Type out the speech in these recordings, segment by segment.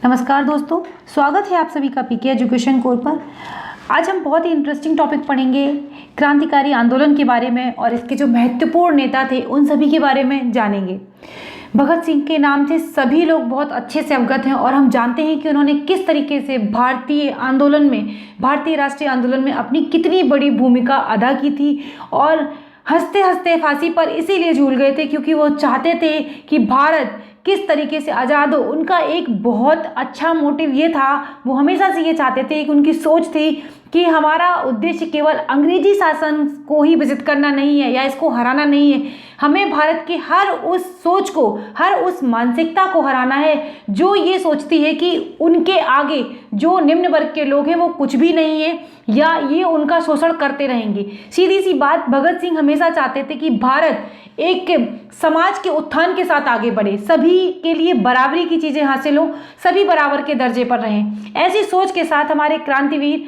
नमस्कार दोस्तों, स्वागत है आप सभी का पीके एजुकेशन कोर्स पर। आज हम बहुत ही इंटरेस्टिंग टॉपिक पढ़ेंगे क्रांतिकारी आंदोलन के बारे में और इसके जो महत्वपूर्ण नेता थे उन सभी के बारे में जानेंगे। भगत सिंह के नाम से सभी लोग बहुत अच्छे से अवगत हैं और हम जानते हैं कि उन्होंने किस तरीके से भारतीय राष्ट्रीय आंदोलन में अपनी कितनी बड़ी भूमिका अदा की थी और हंसते हंसते फांसी पर इसीलिए झूल गए थे क्योंकि वो चाहते थे कि भारत किस तरीके से आज़ाद हो। उनका एक बहुत अच्छा मोटिव ये था, वो हमेशा से ये चाहते थे, एक उनकी सोच थी कि हमारा उद्देश्य केवल अंग्रेजी शासन को ही विजित करना नहीं है या इसको हराना नहीं है, हमें भारत की हर उस सोच को, हर उस मानसिकता को हराना है जो ये सोचती है कि उनके आगे जो निम्न वर्ग के लोग हैं वो कुछ भी नहीं है या ये उनका शोषण करते रहेंगे। सीधी सी बात, भगत सिंह हमेशा चाहते थे कि भारत एक समाज के उत्थान के साथ आगे बढ़े, सभी के लिए बराबरी की चीज़ें हासिल हो, सभी बराबर के दर्जे पर रहें। ऐसी सोच के साथ हमारे क्रांतिवीर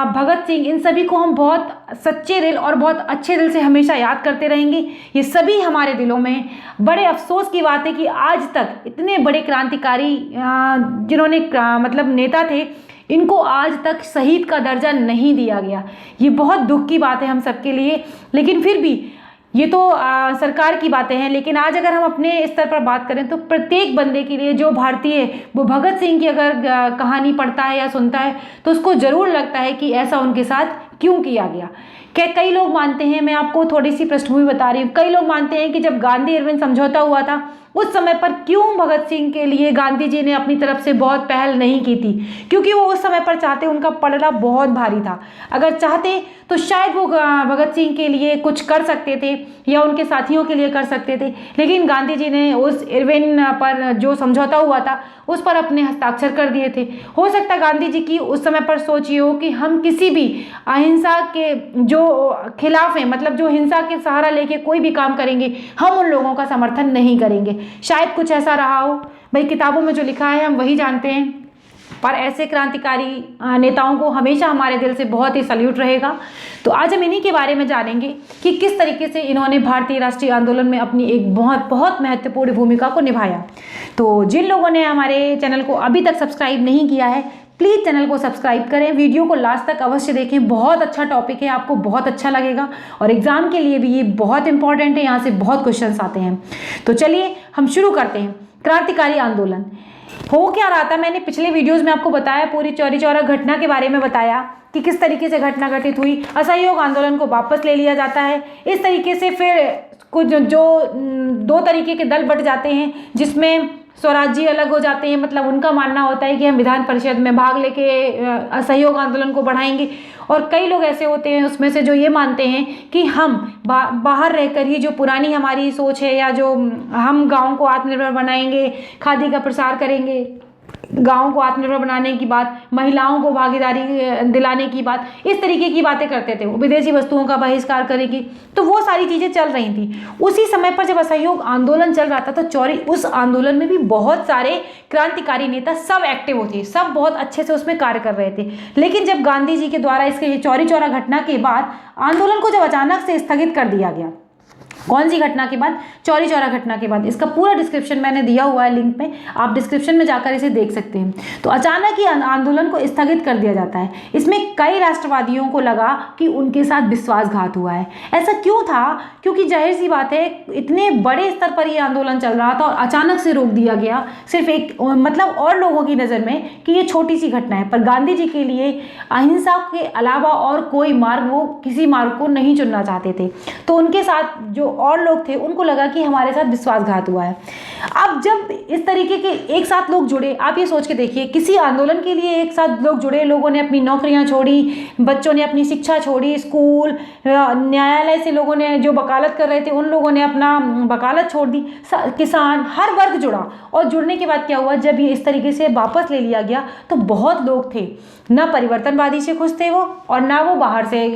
भगत सिंह, इन सभी को हम बहुत सच्चे दिल और बहुत अच्छे दिल से हमेशा याद करते रहेंगे। ये सभी हमारे दिलों में बड़े अफसोस की बात है कि आज तक इतने बड़े क्रांतिकारी जिन्होंने मतलब नेता थे, इनको आज तक शहीद का दर्जा नहीं दिया गया। ये बहुत दुख की बात है हम सबके लिए, लेकिन फिर भी ये तो सरकार की बातें हैं। लेकिन आज अगर हम अपने स्तर पर बात करें तो प्रत्येक बंदे के लिए जो भारतीय वो भगत सिंह की अगर कहानी पढ़ता है या सुनता है तो उसको ज़रूर लगता है कि ऐसा उनके साथ क्यों किया गया। कई लोग मानते हैं, मैं आपको थोड़ी सी पृष्ठभूमि बता रही हूँ, कई लोग मानते हैं कि जब गांधी इरविन समझौता हुआ था उस समय पर क्यों भगत सिंह के लिए गांधी जी ने अपनी तरफ से बहुत पहल नहीं की थी, क्योंकि वो उस समय पर चाहते, उनका पलड़ा बहुत भारी था। अगर चाहते तो शायद वो भगत सिंह के लिए कुछ कर सकते थे या उनके साथियों के लिए कर सकते थे, लेकिन गांधी जी ने उस इरविन पर जो समझौता हुआ था उस पर अपने हस्ताक्षर कर दिए थे। हो सकता है गांधी जी की उस समय पर सोच ये हो कि हम किसी भी अहिंसा के जो खिलाफ हैं, मतलब जो हिंसा के सहारा लेके कोई भी काम करेंगे, हम उन लोगों का समर्थन नहीं करेंगे। शायद कुछ ऐसा रहा हो, भाई किताबों में जो लिखा है हम वही जानते हैं, पर ऐसे क्रांतिकारी नेताओं को हमेशा हमारे दिल से बहुत ही सल्यूट रहेगा। तो आज हम इन्हीं के बारे में जानेंगे कि किस तरीके से इन्होंने भारतीय राष्ट्रीय आंदोलन में अपनी एक बहुत महत्वपूर्ण भूमिका को निभाया। तो जिन लोगों ने हमारे चैनल को अभी तक सब्सक्राइब नहीं किया है, प्लीज़ चैनल को सब्सक्राइब करें, वीडियो को लास्ट तक अवश्य देखें, बहुत अच्छा टॉपिक है, आपको बहुत अच्छा लगेगा और एग्जाम के लिए भी ये बहुत इंपॉर्टेंट है, यहाँ से बहुत क्वेश्चंस आते हैं। तो चलिए हम शुरू करते हैं। क्रांतिकारी आंदोलन हो क्या रहा था, मैंने पिछले वीडियोस में आपको बताया, पूरी चौरी चौरा घटना के बारे में बताया कि किस तरीके से घटना घटित हुई। असहयोग आंदोलन को वापस ले लिया जाता है। इस तरीके से फिर कुछ जो दो तरीके के दल बट जाते हैं, जिसमें स्वराज्य अलग हो जाते हैं, मतलब उनका मानना होता है कि हम विधान परिषद में भाग लेके असहयोग आंदोलन को बढ़ाएंगे, और कई लोग ऐसे होते हैं उसमें से जो ये मानते हैं कि हम बाहर रहकर ही जो पुरानी हमारी सोच है या जो हम गाँव को आत्मनिर्भर बनाएंगे, खादी का प्रसार करेंगे, गाँव को आत्मनिर्भर बनाने की बात, महिलाओं को भागीदारी दिलाने की बात, इस तरीके की बातें करते थे। विदेशी वस्तुओं का बहिष्कार करेगी, तो वो सारी चीज़ें चल रही थी। उसी समय पर जब असहयोग आंदोलन चल रहा था तो चौरी उस आंदोलन में भी बहुत सारे क्रांतिकारी नेता सब एक्टिव थे, सब बहुत अच्छे से उसमें कार्य कर रहे थे। लेकिन जब गांधी जी के द्वारा इसके चौरी चौरा घटना के बाद आंदोलन को जब अचानक से स्थगित कर दिया गया, कौन सी घटना के बाद? चौरी चौरा घटना के बाद। इसका पूरा डिस्क्रिप्शन मैंने दिया हुआ है लिंक में, आप डिस्क्रिप्शन में जाकर इसे देख सकते हैं। तो अचानक ही आंदोलन को स्थगित कर दिया जाता है। इसमें कई राष्ट्रवादियों को लगा कि उनके साथ विश्वासघात हुआ है। ऐसा क्यों था? क्योंकि जाहिर सी बात है, इतने बड़े स्तर पर यह आंदोलन चल रहा था और अचानक से रोक दिया गया, सिर्फ एक मतलब और लोगों की नज़र में कि ये छोटी सी घटना है। पर गांधी जी के लिए अहिंसा के अलावा और कोई मार्ग, वो किसी मार्ग को नहीं चुनना चाहते थे। तो उनके साथ जो और लोग थे उनको लगा कि हमारे साथ विश्वासघात हुआ है। अब जब इस तरीके के एक साथ लोग जुड़े, आप ये सोच के देखिए, किसी आंदोलन के लिए एक साथ लोग जुड़े, लोगों ने अपनी नौकरियां छोड़ी, बच्चों ने अपनी शिक्षा छोड़ी, स्कूल, न्यायालय से लोगों ने जो वकालत कर रहे थे उन लोगों ने अपना वकालत छोड़ दी, किसान, हर वर्ग जुड़ा। और जुड़ने के बाद क्या हुआ, जब ये इस तरीके से वापस ले लिया गया तो बहुत लोग थे, ना परिवर्तनवादी से खुश थे वो, और ना वो बाहर से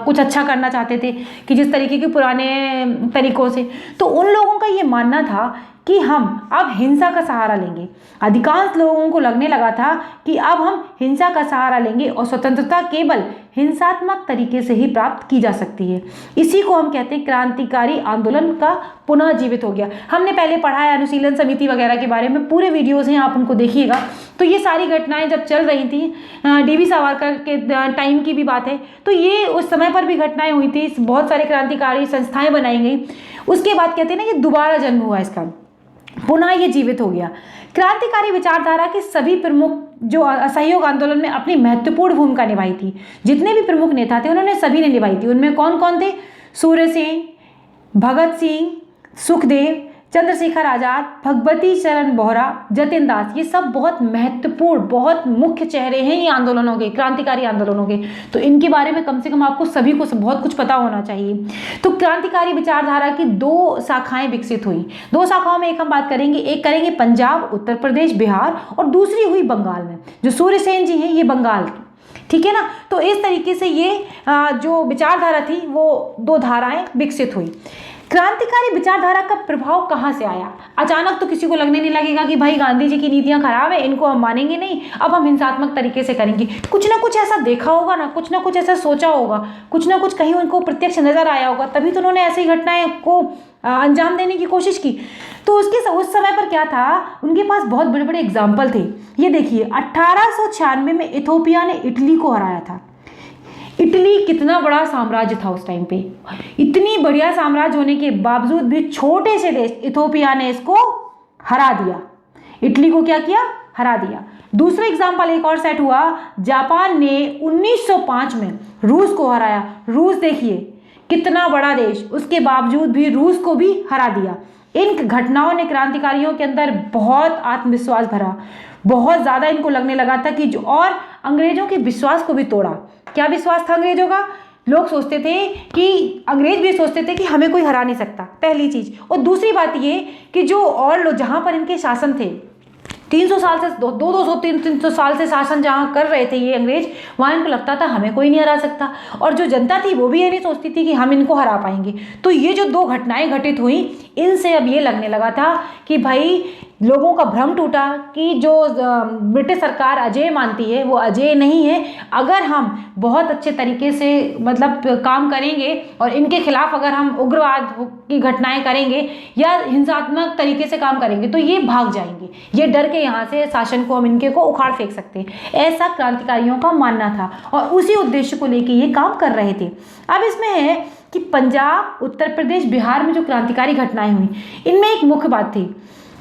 कुछ अच्छा करना चाहते थे कि जिस तरीके के पुराने तरीकों से। तो उन लोगों का ये मानना था कि हम अब हिंसा का सहारा लेंगे। अधिकांश लोगों को लगने लगा था कि अब हम हिंसा का सहारा लेंगे और स्वतंत्रता केवल हिंसात्मक तरीके से ही प्राप्त की जा सकती है। इसी को हम कहते हैं क्रांतिकारी आंदोलन का पुनः जीवित हो गया। हमने पहले पढ़ा है अनुशीलन समिति वगैरह के बारे में, पूरे वीडियोस हैं, आप उनको देखिएगा। तो ये सारी घटनाएं जब चल रही थी, डीवी सावरकर के टाइम की भी बात है, तो ये उस समय पर भी घटनाएं हुई थी। बहुत सारे क्रांतिकारी संस्थाएं बनाई गई। उसके बाद कहते हैं ना, ये दोबारा जन्म हुआ, इसका पुनः ये जीवित हो गया। क्रांतिकारी विचारधारा के सभी प्रमुख जो असहयोग आंदोलन में अपनी महत्वपूर्ण भूमिका निभाई थी, जितने भी प्रमुख नेता थे उन्होंने सभी ने निभाई थी। उनमें कौन कौन थे? सूर्य सिंह, भगत सिंह, सुखदेव, चंद्रशेखर आजाद, भगवती चरण बोहरा, जतिन दास, ये सब बहुत महत्वपूर्ण, बहुत मुख्य चेहरे हैं ये आंदोलनों के, क्रांतिकारी आंदोलनों के। तो इनके बारे में कम से कम आपको सभी को बहुत कुछ पता होना चाहिए। तो क्रांतिकारी विचारधारा की दो शाखाएं विकसित हुई। दो शाखाओं में एक हम बात करेंगे, एक करेंगे पंजाब, उत्तर प्रदेश, बिहार, और दूसरी हुई बंगाल में। जो सूर्य सेन जी हैं ये बंगाल की, ठीक है ना। तो इस तरीके से ये जो विचारधारा थी वो दो धाराएं विकसित हुई। क्रांतिकारी विचारधारा का प्रभाव कहाँ से आया? अचानक तो किसी को लगने नहीं लगेगा कि भाई गांधी जी की नीतियां खराब है, इनको हम मानेंगे नहीं, अब हम हिंसात्मक तरीके से करेंगे। कुछ ना कुछ ऐसा देखा होगा ना कुछ ऐसा सोचा होगा, कुछ ना कुछ कहीं उनको प्रत्यक्ष नजर आया होगा, तभी तो उन्होंने ऐसी घटनाएं को अंजाम देने की कोशिश की। तो उस समय पर क्या था, उनके पास बहुत बड़े बड़े एग्जाम्पल थे। ये देखिए, 1896 में इथोपिया ने इटली को हराया था। इटली कितना बड़ा साम्राज्य था उस टाइम पे। इतनी बढ़िया साम्राज्य होने के बावजूद भी छोटे से देश इथोपिया ने इसको हरा दिया। इटली को क्या किया? हरा दिया। दूसरा एग्जाम्पल एक और सेट हुआ, जापान ने 1905 में रूस को हराया। रूस देखिए कितना बड़ा देश, उसके बावजूद भी रूस को भी हरा दिया। इन घटनाओं ने क्रांतिकारियों के अंदर बहुत आत्मविश्वास भरा, बहुत ज़्यादा इनको लगने लगा था कि और अंग्रेजों के विश्वास को भी तोड़ा। क्या विश्वास था अंग्रेजों का? लोग सोचते थे कि अंग्रेज भी सोचते थे कि हमें कोई हरा नहीं सकता, पहली चीज़। और दूसरी बात ये कि जो और लोग जहाँ पर इनके शासन थे, 300 साल से 200-300 साल से शासन जहाँ कर रहे थे ये अंग्रेज, वहाँ इनको लगता था हमें कोई नहीं हरा सकता। और जो जनता थी वो भी ये नहीं सोचती थी कि हम इनको हरा पाएंगे। तो ये जो दो घटनाएं घटित हुई, इनसे अब ये लगने लगा था कि भाई लोगों का भ्रम टूटा कि जो ब्रिटिश सरकार अजेय मानती है वो अजेय नहीं है। अगर हम बहुत अच्छे तरीके से मतलब काम करेंगे और इनके खिलाफ अगर हम उग्रवाद की घटनाएं करेंगे या हिंसात्मक तरीके से काम करेंगे तो ये भाग जाएंगे, ये डर के यहाँ से शासन को हम इनके को उखाड़ फेंक सकते हैं। ऐसा क्रांतिकारियों का मानना था और उसी उद्देश्य को लेकर ये काम कर रहे थे। अब इसमें है कि पंजाब, उत्तर प्रदेश, बिहार में जो क्रांतिकारी घटनाएं हुई, इनमें एक मुख्य बात थी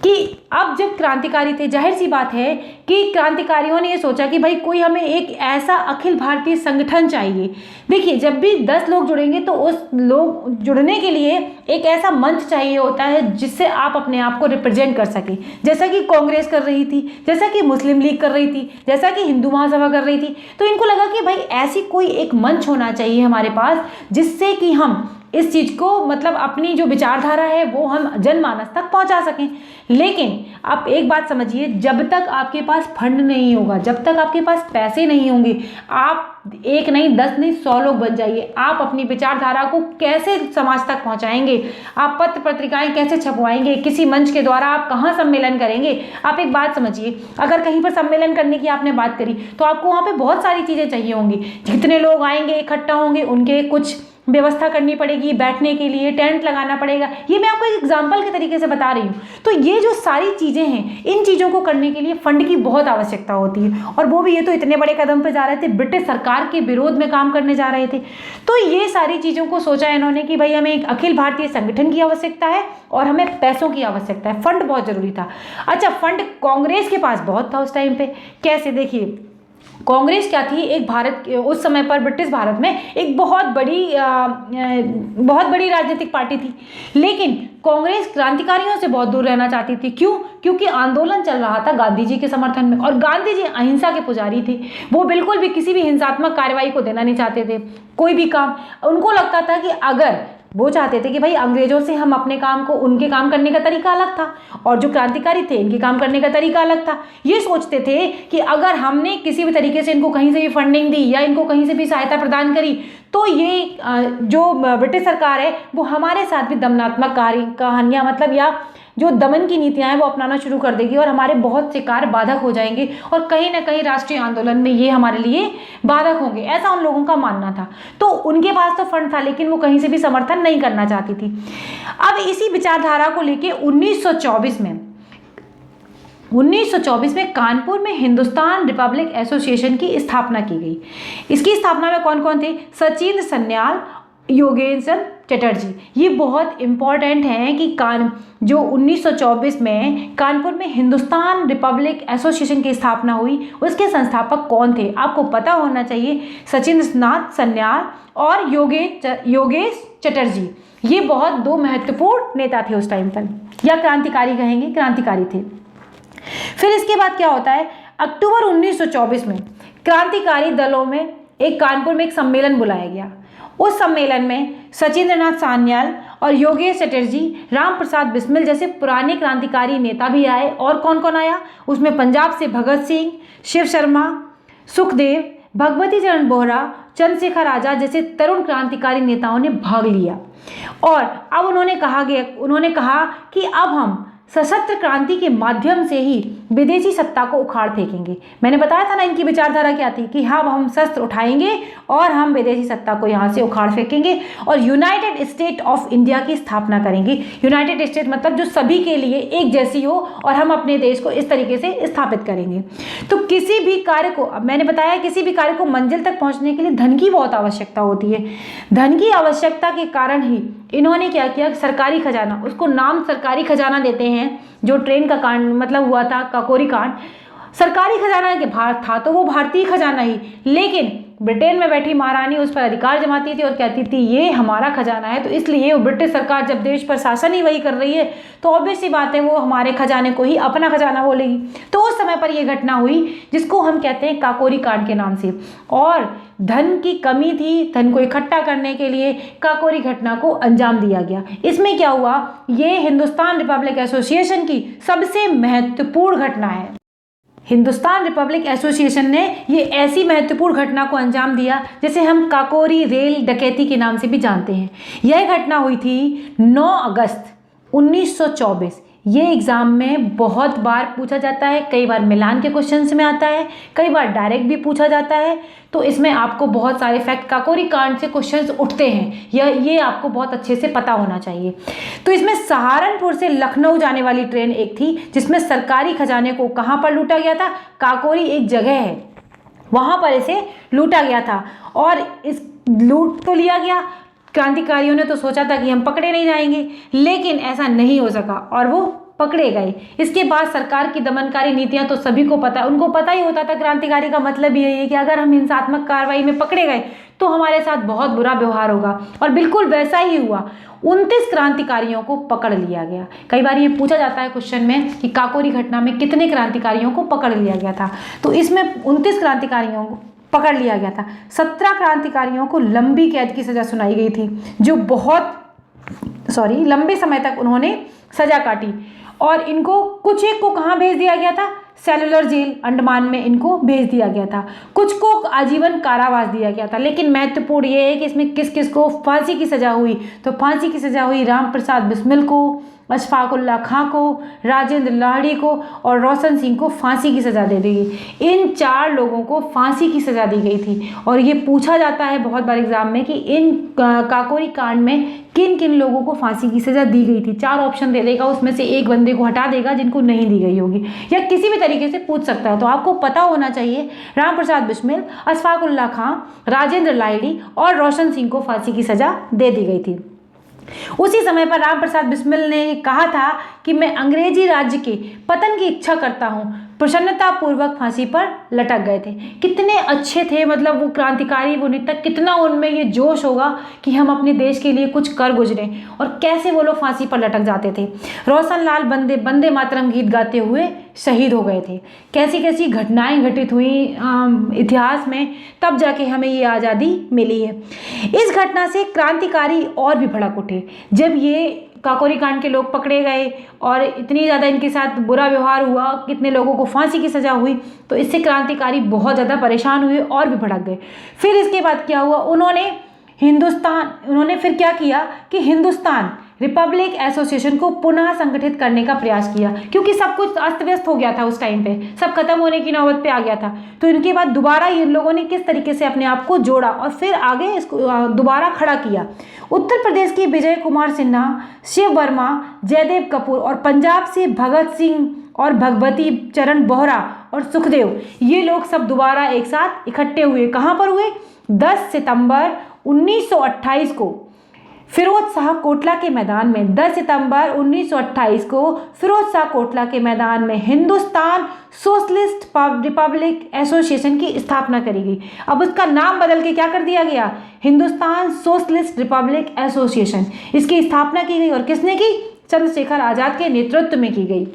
कि अब जब क्रांतिकारी थे, जाहिर सी बात है कि क्रांतिकारियों ने ये सोचा कि भाई कोई हमें एक ऐसा अखिल भारतीय संगठन चाहिए। देखिए, जब भी 10 लोग जुड़ेंगे तो उस लोग जुड़ने के लिए एक ऐसा मंच चाहिए होता है जिससे आप अपने आप को रिप्रेजेंट कर सकें। जैसा कि कांग्रेस कर रही थी, जैसा कि मुस्लिम लीग कर रही थी, जैसा कि हिंदू महासभा कर रही थी। तो इनको लगा कि भाई ऐसी कोई एक मंच होना चाहिए हमारे पास जिससे कि हम इस चीज़ को मतलब अपनी जो विचारधारा है वो हम जनमानस तक पहुंचा सकें। लेकिन आप एक बात समझिए, जब तक आपके पास फंड नहीं होगा, जब तक आपके पास पैसे नहीं होंगे, आप एक नहीं 10 नहीं 100 लोग बन जाइए, आप अपनी विचारधारा को कैसे समाज तक पहुंचाएंगे? आप पत्र पत्रिकाएं कैसे छपवाएंगे? किसी मंच के द्वारा आप कहाँ सम्मेलन करेंगे? आप एक बात समझिए, अगर कहीं पर सम्मेलन करने की आपने बात करी तो आपको वहाँ पे बहुत सारी चीज़ें चाहिए होंगी। जितने लोग आएंगे इकट्ठा होंगे उनके कुछ व्यवस्था करनी पड़ेगी, बैठने के लिए टेंट लगाना पड़ेगा। ये मैं आपको एक एग्जाम्पल के तरीके से बता रही हूँ। तो ये जो सारी चीज़ें हैं, इन चीज़ों को करने के लिए फंड की बहुत आवश्यकता होती है। और वो भी ये तो इतने बड़े कदम पे जा रहे थे, ब्रिटिश सरकार के विरोध में काम करने जा रहे थे। तो ये सारी चीज़ों को सोचा इन्होंने कि भाई हमें एक अखिल भारतीय संगठन की आवश्यकता है और हमें पैसों की आवश्यकता है, फंड बहुत जरूरी था। अच्छा, फंड कांग्रेस के पास बहुत था उस टाइम पे। कैसे? देखिए, कांग्रेस क्या थी, एक भारत उस समय पर ब्रिटिश भारत में एक बहुत बड़ी राजनीतिक पार्टी थी। लेकिन कांग्रेस क्रांतिकारियों से बहुत दूर रहना चाहती थी। क्यों? क्योंकि आंदोलन चल रहा था गांधी जी के समर्थन में और गांधी जी अहिंसा के पुजारी थे। वो बिल्कुल भी किसी भी हिंसात्मक कार्रवाई को देना नहीं चाहते थे। कोई भी काम उनको लगता था कि अगर वो चाहते थे कि भाई अंग्रेजों से हम अपने काम को, उनके काम करने का तरीका अलग था और जो क्रांतिकारी थे इनके काम करने का तरीका अलग था। ये सोचते थे कि अगर हमने किसी भी तरीके से इनको कहीं से भी फंडिंग दी या इनको कहीं से भी सहायता प्रदान करी तो ये जो ब्रिटिश सरकार है वो हमारे साथ भी दमनात्मक कहानियाँ मतलब या जो दमन की नीतियां हैं वो अपनाना शुरू कर देगी और हमारे बहुत से कार्य बाधक हो जाएंगे और कहीं ना कहीं राष्ट्रीय आंदोलन में ये हमारे लिए बाधक होंगे, ऐसा उन लोगों का मानना था। तो उनके पास तो फंड था लेकिन वो कहीं से भी समर्थन नहीं करना चाहती थी। अब इसी विचारधारा को लेके 1924 में कानपुर में हिंदुस्तान रिपब्लिक एसोसिएशन की स्थापना की गई। इसकी स्थापना में कौन कौन थे? सचिंद्र सन्याल, योगेंद्र चटर्जी। ये बहुत इंपॉर्टेंट है कि जो 1924 में कानपुर में हिंदुस्तान रिपब्लिक एसोसिएशन की स्थापना हुई, उसके संस्थापक कौन थे? आपको पता होना चाहिए, सचिंद्र नाथ सन्याल और योगेश चटर्जी। ये बहुत दो महत्वपूर्ण नेता थे उस टाइम पर, या क्रांतिकारी कहेंगे, क्रांतिकारी थे। फिर इसके बाद क्या होता है? अक्टूबर 1924 में क्रांतिकारी दलों में कानपुर में एक सम्मेलन बुलाया गया। उस सम्मेलन में सचिंद्र नाथ सन्याल और योगेश चटर्जी, राम प्रसाद बिस्मिल जैसे पुराने क्रांतिकारी नेता भी आए। और कौन कौन आया? उसमें पंजाब से भगत सिंह, शिव शर्मा, सुखदेव, भगवती चरण बोहरा, चंद्रशेखर आजाद जैसे तरुण क्रांतिकारी नेताओं ने भाग लिया। और अब उन्होंने कहा कि अब हम सशस्त्र क्रांति के माध्यम से ही विदेशी सत्ता को उखाड़ फेंकेंगे। मैंने बताया था ना इनकी विचारधारा क्या थी कि हाँ, हम शस्त्र उठाएंगे और हम विदेशी सत्ता को यहाँ से उखाड़ फेंकेंगे और यूनाइटेड स्टेट ऑफ इंडिया की स्थापना करेंगे। यूनाइटेड स्टेट मतलब जो सभी के लिए एक जैसी हो और हम अपने देश को इस तरीके से स्थापित करेंगे। तो किसी भी कार्य को, अब मैंने बताया, किसी भी कार्य को मंजिल तक पहुँचने के लिए धन की बहुत आवश्यकता होती है। धन की आवश्यकता के कारण ही इन्होंने क्या किया? सरकारी खजाना, उसको नाम सरकारी खजाना देते हैं। जो ट्रेन का कांड मतलब हुआ था, काकोरी कांड, सरकारी खजाना के भारत था तो वो भारतीय खजाना ही, लेकिन ब्रिटेन में बैठी महारानी उस पर अधिकार जमाती थी और कहती थी ये हमारा खजाना है। तो इसलिए वो ब्रिटिश सरकार जब देश पर शासन ही वही कर रही है तो ऑब्वियस सी बात है वो हमारे खजाने को ही अपना खजाना बोलेगी। तो उस समय पर यह घटना हुई जिसको हम कहते हैं काकोरी कांड के नाम से। और धन की कमी थी, धन को इकट्ठा करने के लिए काकोरी घटना को अंजाम दिया गया। इसमें क्या हुआ? ये हिंदुस्तान रिपब्लिक एसोसिएशन की सबसे महत्वपूर्ण घटना है। हिंदुस्तान रिपब्लिक एसोसिएशन ने ये ऐसी महत्वपूर्ण घटना को अंजाम दिया जिसे हम काकोरी रेल डकैती के नाम से भी जानते हैं। यह घटना हुई थी 9 अगस्त 1924। ये एग्ज़ाम में बहुत बार पूछा जाता है, कई बार मिलान के क्वेश्चंस में आता है, कई बार डायरेक्ट भी पूछा जाता है। तो इसमें आपको बहुत सारे फैक्ट, काकोरी कांड से क्वेश्चंस उठते हैं, ये आपको बहुत अच्छे से पता होना चाहिए। तो इसमें सहारनपुर से लखनऊ जाने वाली ट्रेन एक थी जिसमें सरकारी खजाने को कहाँ पर लूटा गया था? काकोरी एक जगह है, वहाँ पर इसे लूटा गया था। और इस लूट तो लिया गया, क्रांतिकारियों ने तो सोचा था कि हम पकड़े नहीं जाएंगे, लेकिन ऐसा नहीं हो सका और वो पकड़े गए। इसके बाद सरकार की दमनकारी नीतियां तो सभी को पता है, उनको पता ही होता था क्रांतिकारी का मतलब यही है कि अगर हम हिंसात्मक कार्रवाई में पकड़े गए तो हमारे साथ बहुत बुरा व्यवहार होगा। और बिल्कुल वैसा ही हुआ। 29 क्रांतिकारियों को पकड़ लिया गया। कई बार ये पूछा जाता है क्वेश्चन में कि काकोरी घटना में कितने क्रांतिकारियों को पकड़ लिया गया था, तो इसमें 29 क्रांतिकारियों को पकड़ लिया गया था। 17 क्रांतिकारियों को लंबी कैद की सजा सुनाई गई थी, जो लंबे समय तक उन्होंने सजा काटी। और इनको कुछ एक को कहाँ भेज दिया गया था? सेलुलर जेल अंडमान में इनको भेज दिया गया था। कुछ को आजीवन कारावास दिया गया था। लेकिन महत्वपूर्ण ये है कि इसमें किस किस को फांसी की सजा हुई? तो फांसी की सजा हुई राम प्रसाद बिस्मिल को, अशफाकुल्ला खां को, राजेंद्र लाहिड़ी को और रोशन सिंह को फांसी की सज़ा दे दी गई। इन 4 लोगों को फांसी की सज़ा दी गई थी। और ये पूछा जाता है बहुत बार एग्जाम में कि इन काकोरी कांड में किन किन लोगों को फांसी की सज़ा दी गई थी। 4 ऑप्शन दे देगा, उसमें से एक बंदे को हटा देगा जिनको नहीं दी गई होगी, या किसी भी तरीके से पूछ सकता है। तो आपको पता होना चाहिए राम प्रसाद बिस्मिल, अशफाकुल्ला खां, राजेंद्र लाहिड़ी और रोशन सिंह को फांसी की सज़ा दे दी गई थी। उसी समय पर राम प्रसाद बिस्मिल ने कहा था कि मैं अंग्रेजी राज्य के पतन की इच्छा करता हूं। प्रसन्नता पूर्वक फांसी पर लटक गए थे। कितने अच्छे थे, मतलब वो क्रांतिकारी, वो नेता, कितना उनमें ये जोश होगा कि हम अपने देश के लिए कुछ कर गुजरे, और कैसे वो लोग फांसी पर लटक जाते थे। रोशन लाल बंदे मातरम गीत गाते हुए शहीद हो गए थे। कैसी कैसी घटनाएं घटित हुई इतिहास में, तब जाके हमें ये आज़ादी मिली है। इस घटना से क्रांतिकारी और भी भड़क उठे। जब ये काकोरी कांड के लोग पकड़े गए और इतनी ज़्यादा इनके साथ बुरा व्यवहार हुआ, कितने लोगों को फांसी की सज़ा हुई, तो इससे क्रांतिकारी बहुत ज़्यादा परेशान हुए और भी भड़क गए। फिर इसके बाद क्या हुआ? उन्होंने फिर क्या किया कि हिंदुस्तान रिपब्लिक एसोसिएशन को पुनः संगठित करने का प्रयास किया, क्योंकि सब कुछ अस्त व्यस्त हो गया था उस टाइम पे, सब खत्म होने की नौबत पे आ गया था। तो इनके बाद दोबारा इन लोगों ने किस तरीके से अपने आप को जोड़ा और फिर आगे इसको दोबारा खड़ा किया। उत्तर प्रदेश की विजय कुमार सिन्हा, शिव वर्मा, जयदेव कपूर और पंजाब से भगत सिंह और भगवती चरण बोहरा और सुखदेव, ये लोग सब दोबारा एक साथ इकट्ठे हुए। कहाँ पर हुए? 10 सितंबर 1928 को फिरोज शाह कोटला के मैदान में, 10 सितंबर 1928 को फिरोज शाह कोटला के मैदान में हिंदुस्तान सोशलिस्ट रिपब्लिक एसोसिएशन की स्थापना करी गई। अब उसका नाम बदल के क्या कर दिया गया? Hindustan socialist Republic association. इसकी स्थापना की गई और किसने की? चंद्रशेखर आजाद के नेतृत्व में की गई।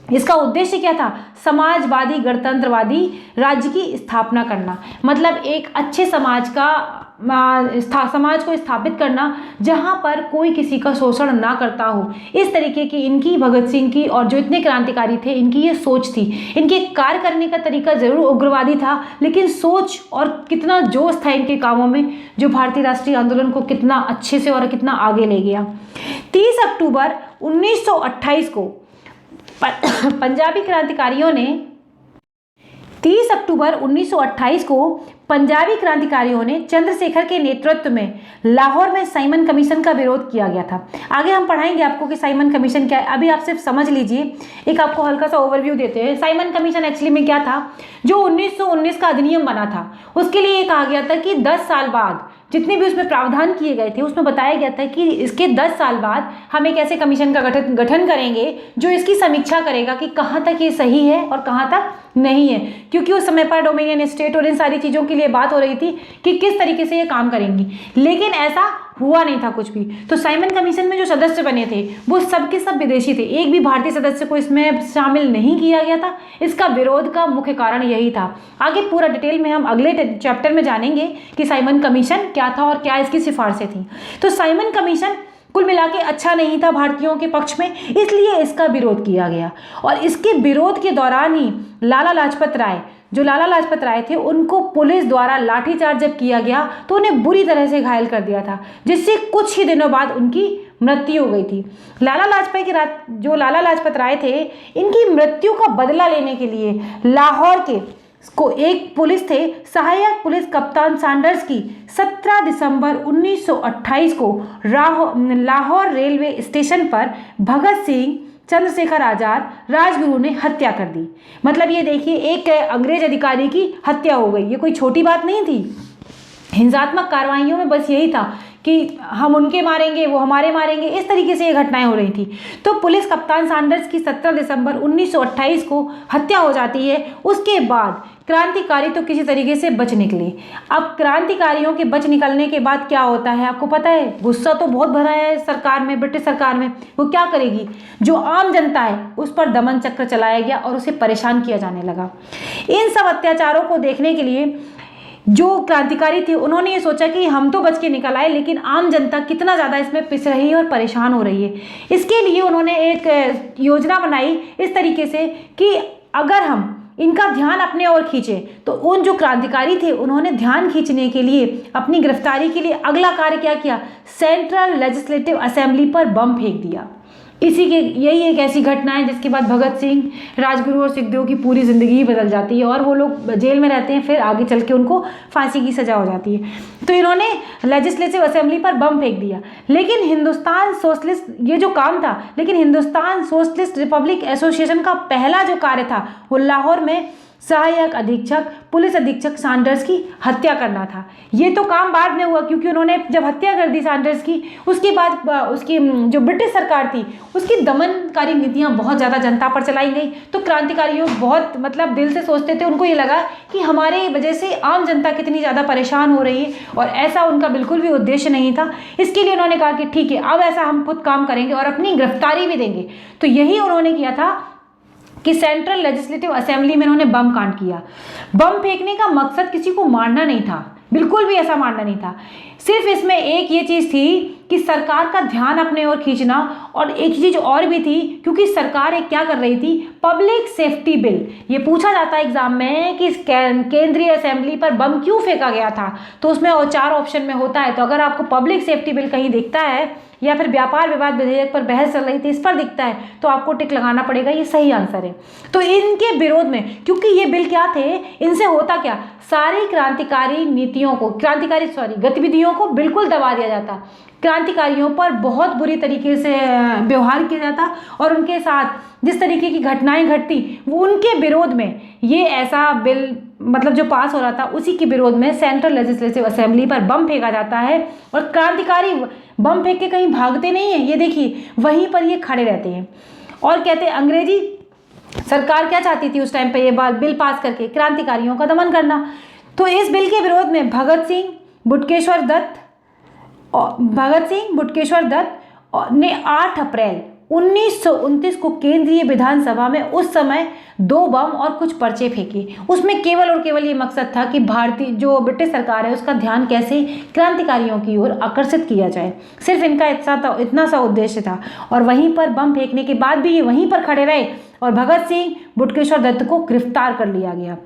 इसका उद्देश्य क्या था? समाजवादी गणतंत्रवादी राज्य की स्थापना करना, मतलब एक अच्छे समाज को स्थापित करना जहां पर कोई किसी का शोषण ना करता हो। इस तरीके की इनकी, भगत सिंह की और जो इतने क्रांतिकारी थे, इनकी ये सोच थी। इनके कार्य करने का तरीका जरूर उग्रवादी था, लेकिन सोच और कितना जोश था इनके कामों में, जो भारतीय राष्ट्रीय आंदोलन को कितना अच्छे से और कितना आगे ले गया। 30 अक्टूबर 1928 को पंजाबी क्रांतिकारियों ने 30 अक्टूबर 1928 को पंजाबी क्रांतिकारियों ने चंद्रशेखर के नेतृत्व में लाहौर में साइमन कमीशन का विरोध किया गया था। आगे हम पढ़ाएंगे आपको कि साइमन कमीशन क्या है, अभी आप सिर्फ समझ लीजिए। एक आपको हल्का सा ओवरव्यू देते हैं। साइमन कमीशन एक्चुअली में क्या था? जो 1919 का अधिनियम बना था, उसके लिए ये कहा गया था कि 10 साल बाद जितने भी उसमें प्रावधान किए गए थे, उसमें बताया गया था कि इसके 10 साल बाद हम एक ऐसे कमीशन का गठन करेंगे जो इसकी समीक्षा करेगा कि कहाँ तक ये सही है और कहाँ तक नहीं है, क्योंकि उस समय पर डोमिनियन स्टेट और इन सारी चीज़ों के लिए बात हो रही थी कि किस तरीके से ये काम करेंगी, लेकिन ऐसा हुआ नहीं था कुछ भी। तो साइमन कमीशन में जो सदस्य बने थे वो सब के सब विदेशी थे, एक भी भारतीय सदस्य को इसमें शामिल नहीं किया गया था। इसका विरोध का मुख्य कारण यही था। आगे पूरा डिटेल में हम अगले चैप्टर में जानेंगे कि साइमन कमीशन क्या था और क्या इसकी सिफारिशें थी। तो साइमन कमीशन कुल मिला के अच्छा नहीं था भारतीयों के पक्ष में, इसलिए इसका विरोध किया गया। और इसके विरोध के दौरान ही लाला लाजपत राय थे, उनको पुलिस द्वारा लाठीचार्ज जब किया गया तो उन्हें बुरी तरह से घायल कर दिया था, जिससे कुछ ही दिनों बाद उनकी मृत्यु हो गई थी। लाला लाजपत राय थे, इनकी मृत्यु का बदला लेने के लिए लाहौर के को एक पुलिस थे, सहायक पुलिस कप्तान सैंडर्स की 17 दिसंबर 1928 को लाहौर रेलवे स्टेशन पर भगत सिंह, चंद्रशेखर आजाद, राजगुरु ने हत्या कर दी। मतलब ये देखिए, एक अंग्रेज अधिकारी की हत्या हो गई। ये कोई छोटी बात नहीं थी। हिंसात्मक कार्रवाइयों में बस यही था कि हम उनके मारेंगे, वो हमारे मारेंगे, इस तरीके से ये घटनाएं हो रही थी। तो पुलिस कप्तान सैंडर्स की 17 दिसंबर 1928 को हत्या हो जाती है। उसके बाद क्रांतिकारी तो किसी तरीके से बच निकले। अब क्रांतिकारियों के बच निकलने के बाद क्या होता है आपको पता है? गुस्सा तो बहुत भरा है सरकार में, ब्रिटिश सरकार में। वो क्या करेगी? जो आम जनता है उस पर दमन चक्र चलाया गया और उसे परेशान किया जाने लगा। इन सब अत्याचारों को देखने के लिए जो क्रांतिकारी थे उन्होंने ये सोचा कि हम तो बच के निकल आए, लेकिन आम जनता कितना ज़्यादा इसमें पिस रही है और परेशान हो रही है। इसके लिए उन्होंने एक योजना बनाई इस तरीके से कि अगर हम इनका ध्यान अपने ओर खींचे, तो उन जो क्रांतिकारी थे उन्होंने ध्यान खींचने के लिए, अपनी गिरफ्तारी के लिए अगला कार्य क्या किया? सेंट्रल लेजिस्लेटिव असेंबली पर बम फेंक दिया। यही एक ऐसी घटना है जिसके बाद भगत सिंह, राजगुरु और सुखदेव की पूरी ज़िंदगी बदल जाती है और वो लोग जेल में रहते हैं। फिर आगे चल के उनको फांसी की सज़ा हो जाती है। तो इन्होंने लेजिस्लेटिव असेंबली पर बम फेंक दिया। लेकिन हिंदुस्तान सोशलिस्ट रिपब्लिक एसोसिएशन का पहला जो कार्य था वो लाहौर में सहायक अधीक्षक, पुलिस अधीक्षक सैंडर्स की हत्या करना था। ये तो काम बाद में हुआ, क्योंकि उन्होंने जब हत्या कर दी सैंडर्स की, उसके बाद उसकी जो ब्रिटिश सरकार थी उसकी दमनकारी नीतियां बहुत ज़्यादा जनता पर चलाई गई। तो क्रांतिकारियों बहुत दिल से सोचते थे, उनको ये लगा कि हमारे वजह से आम जनता कितनी ज़्यादा परेशान हो रही है, और ऐसा उनका बिल्कुल भी उद्देश्य नहीं था। इसके लिए उन्होंने कहा कि ठीक है, अब ऐसा हम खुद काम करेंगे और अपनी गिरफ्तारी भी देंगे। तो यही उन्होंने किया था कि सेंट्रल लेजिस्लेटिव असेंबली में उन्होंने बम कांड किया। बम फेंकने का मकसद किसी को मारना नहीं था, बिल्कुल भी ऐसा मारना नहीं था। सिर्फ इसमें एक ये चीज़ थी कि सरकार का ध्यान अपने ओर खींचना, और एक चीज़ और भी थी, क्योंकि सरकार एक क्या कर रही थी? Public safety bill. ये पूछा जाता है एग्जाम में कि केंद्रीय असेंबली पर बम क्यों फेंका गया था, तो उसमें 4 ऑप्शन में होता है। तो अगर आपको पब्लिक सेफ्टी बिल कहीं दिखता है या फिर व्यापार विवाद विधेयक पर बहस चल रही थी, इस पर दिखता है तो आपको टिक लगाना पड़ेगा, ये सही आंसर है। तो इनके विरोध में, क्योंकि ये बिल क्या थे, इनसे होता क्या, सारी क्रांतिकारी नीतियों को, गतिविधियों को बिल्कुल दबा दिया जाता, क्रांतिकारियों पर बहुत बुरी तरीके से व्यवहार किया जाता और उनके साथ जिस तरीके की घटनाएं घटती वो उनके विरोध में ये ऐसा बिल मतलब जो पास हो रहा था, उसी के विरोध में सेंट्रल लेजिस्लेटिव असेंबली पर बम फेंका जाता है। और क्रांतिकारी बम फेंक के कहीं भागते नहीं हैं, ये देखिए वहीं पर ये खड़े रहते हैं और कहते हैं अंग्रेजी सरकार क्या चाहती थी उस टाइम पे, ये बात बिल पास करके क्रांतिकारियों का दमन करना। तो इस बिल के विरोध में भगत सिंह बुटकेश्वर दत्त ने 8 अप्रैल 1929 को केंद्रीय विधानसभा में उस समय 2 बम और कुछ पर्चे फेंके। उसमें केवल और केवल ये मकसद था कि भारतीय जो ब्रिटिश सरकार है उसका ध्यान कैसे क्रांतिकारियों की ओर आकर्षित किया जाए, सिर्फ इनका इतना सा उद्देश्य था। और वहीं पर बम फेंकने के बाद भी ये वहीं पर खड़े रहे और भगत सिंह बुटकेश्वर दत्त को गिरफ्तार कर लिया गया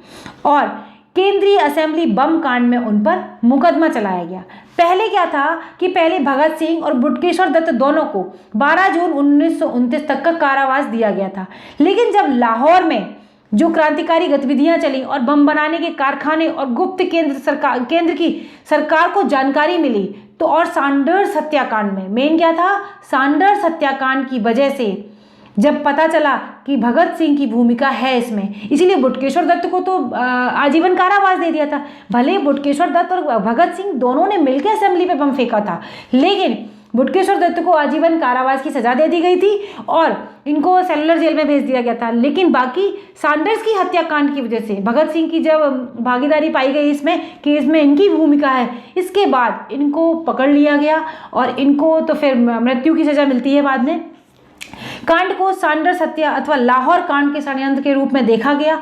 और केंद्रीय असेंबली बम कांड में उन पर मुकदमा चलाया गया। पहले क्या था कि पहले भगत सिंह और बुटकेश्वर दत्त दोनों को 12 जून 1929 तक का कारावास दिया गया था, लेकिन जब लाहौर में जो क्रांतिकारी गतिविधियां चली और बम बनाने के कारखाने और गुप्त केंद्र की सरकार को जानकारी मिली तो और सैंडर्स हत्याकांड में मेन क्या था, सैंडर्स हत्याकांड की वजह से जब पता चला कि भगत सिंह की भूमिका है इसमें, इसीलिए बुटकेश्वर दत्त को तो आजीवन कारावास दे दिया था। भले बुटकेश्वर दत्त और भगत सिंह दोनों ने मिलकर असेंबली पे बम फेंका था, लेकिन बुटकेश्वर दत्त को आजीवन कारावास की सजा दे दी गई थी और इनको सेलुलर जेल में भेज दिया गया था। लेकिन बाकी सैंडर्स की हत्याकांड की वजह से भगत सिंह की जब भागीदारी पाई गई इसमें कि इसमें इनकी भूमिका है, इसके बाद इनको पकड़ लिया गया और इनको तो फिर मृत्यु की सजा मिलती है बाद में। कांड को सैंडर्स हत्या अथवा लाहौर कांड के षड्यंत्र के रूप में देखा गया।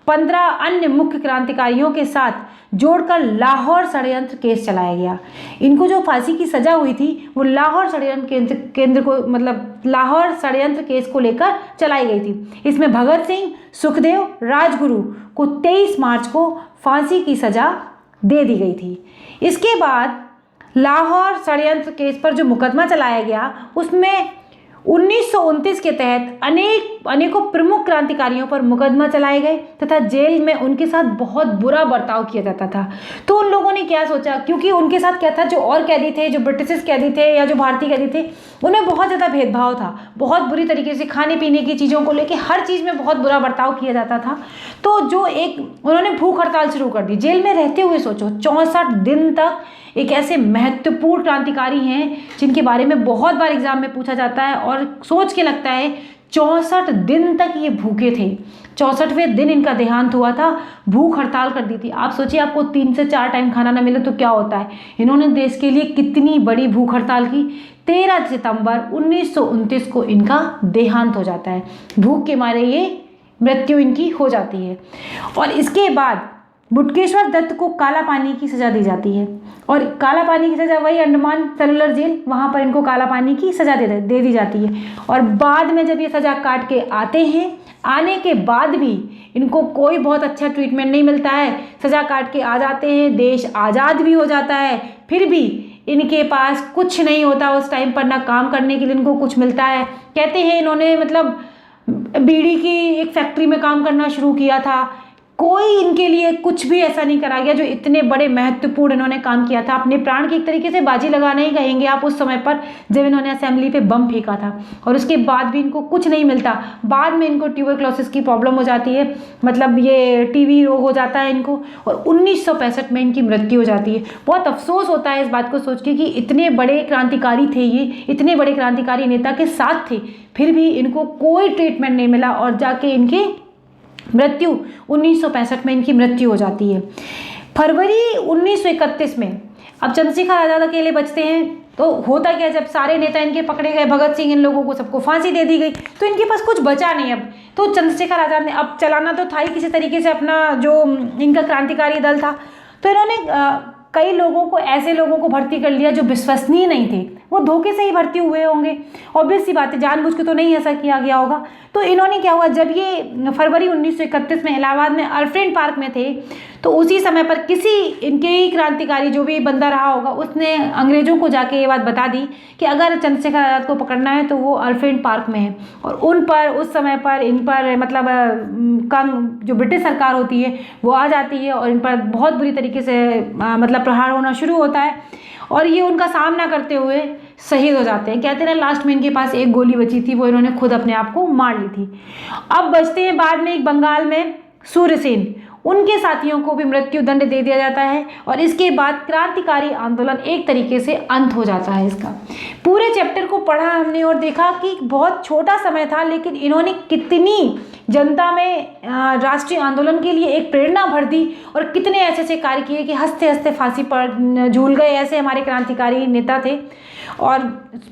15 अन्य मुख्य क्रांतिकारियों के साथ जोड़कर लाहौर षड्यंत्र केस चलाया गया। इनको जो फांसी की सजा हुई थी वो लाहौर षड्यंत्र केंद्र को मतलब लाहौर षड्यंत्र केस को लेकर चलाई गई थी। इसमें भगत सिंह, सुखदेव, राजगुरु को 23 मार्च को फांसी की सजा दे दी गई थी। इसके बाद लाहौर षड्यंत्र केस पर जो मुकदमा चलाया गया उसमें 1929 के तहत अनेकों प्रमुख क्रांतिकारियों पर मुकदमा चलाए गए तथा जेल में उनके साथ बहुत बुरा बर्ताव किया जाता था। तो उन लोगों ने क्या सोचा, क्योंकि उनके साथ क्या था, जो और कैदी थे, जो ब्रिटिश कैदी थे या जो भारतीय कैदी थे, उनमें बहुत ज़्यादा भेदभाव था, बहुत बुरी तरीके से खाने पीने की चीज़ों को लेकर हर चीज़ में बहुत बुरा बर्ताव किया जाता था। तो जो उन्होंने भूख हड़ताल शुरू कर दी जेल में रहते हुए। सोचो 64 दिन तक एक ऐसे महत्वपूर्ण क्रांतिकारी हैं जिनके बारे में बहुत बार एग्जाम में पूछा जाता है और सोच के लगता है 64 दिन तक ये भूखे थे। 64वें दिन इनका देहांत हुआ था, भूख हड़ताल कर दी थी। आप सोचिए आपको 3 से 4 टाइम खाना ना मिले तो क्या होता है। इन्होंने देश के लिए कितनी बड़ी भूख हड़ताल की। 13 सितंबर 1929 को इनका देहांत हो जाता है, भूख के मारे ये मृत्यु इनकी हो जाती है। और इसके बाद बुटकेश्वर दत्त को काला पानी की सज़ा दी जाती है और काला पानी की सज़ा वही अंडमान सेलुलर जेल, वहाँ पर इनको काला पानी की सज़ा दे दी जाती है। और बाद में जब ये सज़ा काट के आते हैं, आने के बाद भी इनको कोई बहुत अच्छा ट्रीटमेंट नहीं मिलता है। सज़ा काट के आ जाते हैं, देश आज़ाद भी हो जाता है, फिर भी इनके पास कुछ नहीं होता उस टाइम पर, ना काम करने के लिए इनको कुछ मिलता है। कहते हैं इन्होंने मतलब बीड़ी की एक फैक्ट्री में काम करना शुरू किया था, कोई इनके लिए कुछ भी ऐसा नहीं करा गया। जो इतने बड़े महत्वपूर्ण इन्होंने काम किया था, अपने प्राण की एक तरीके से बाजी लगाना ही कहेंगे आप उस समय पर, जब इन्होंने असेंबली पे बम फेंका था। और उसके बाद भी इनको कुछ नहीं मिलता। बाद में इनको ट्यूबरक्लोसिस की प्रॉब्लम हो जाती है, मतलब ये टीबी रोग हो जाता है इनको, और 1965 में इनकी मृत्यु हो जाती है। बहुत अफसोस होता है इस बात को सोच के कि इतने बड़े क्रांतिकारी थे ये, इतने बड़े क्रांतिकारी नेता के साथ थे, फिर भी इनको कोई ट्रीटमेंट नहीं मिला और जाके इनकी मृत्यु 1965 में इनकी मृत्यु हो जाती है। फरवरी 1931 में अब चंद्रशेखर आज़ाद अकेले बचते हैं। तो होता क्या, जब सारे नेता इनके पकड़े गए, भगत सिंह, इन लोगों को सबको फांसी दे दी गई, तो इनके पास कुछ बचा नहीं अब। तो चंद्रशेखर आज़ाद ने अब चलाना तो था ही किसी तरीके से अपना जो इनका क्रांतिकारी दल था, तो इन्होंने कई लोगों को, ऐसे लोगों को भर्ती कर लिया जो विश्वसनीय नहीं थे, वो धोखे से ही भर्ती हुए होंगे। ऑब्वियस सी बात है, जानबूझ के तो नहीं ऐसा किया गया होगा। तो इन्होंने क्या हुआ, जब ये फरवरी 1931 में इलाहाबाद में अल्फ्रेड पार्क में थे, तो उसी समय पर किसी इनके ही क्रांतिकारी जो भी बंदा रहा होगा उसने अंग्रेजों को जाके ये बात बता दी कि अगर चंद्रशेखर आज़ाद को पकड़ना है तो वो अल्फ्रेड पार्क में है। और उन पर उस समय पर इन पर मतलब जो ब्रिटिश सरकार होती है वो आ जाती है और इन पर बहुत बुरी तरीके से मतलब प्रहार होना शुरू होता है और ये उनका सामना करते हुए शहीद हो जाते हैं। कहते हैं ना, लास्ट में इनके पास एक गोली बची थी, वो इन्होंने खुद अपने आप को मार ली थी। अब बचते हैं बाद में एक बंगाल में सूर्यसेन, उनके साथियों को भी मृत्यु दंड दे दिया जाता है और इसके बाद क्रांतिकारी आंदोलन एक तरीके से अंत हो जाता है। इसका पूरे चैप्टर को पढ़ा हमने और देखा कि बहुत छोटा समय था, लेकिन इन्होंने कितनी जनता में राष्ट्रीय आंदोलन के लिए एक प्रेरणा भर दी और कितने ऐसे ऐसे कार्य किए कि हंसते हंसते फांसी पर झूल गए, ऐसे हमारे क्रांतिकारी नेता थे। और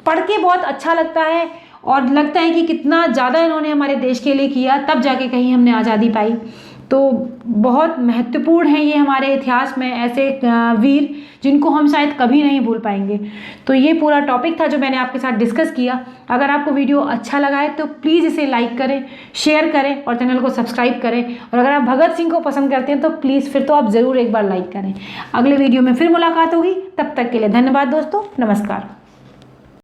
पढ़ के बहुत अच्छा लगता है और लगता है कि कितना ज़्यादा इन्होंने हमारे देश के लिए किया, तब जाके कहीं हमने आज़ादी पाई। तो बहुत महत्वपूर्ण है ये हमारे इतिहास में ऐसे वीर जिनको हम शायद कभी नहीं भूल पाएंगे। तो ये पूरा टॉपिक था जो मैंने आपके साथ डिस्कस किया। अगर आपको वीडियो अच्छा लगा है तो प्लीज़ इसे लाइक करें, शेयर करें और चैनल को सब्सक्राइब करें। और अगर आप भगत सिंह को पसंद करते हैं तो प्लीज़ फिर तो आप ज़रूर एक बार लाइक करें। अगले वीडियो में फिर मुलाकात होगी, तब तक के लिए धन्यवाद दोस्तों, नमस्कार।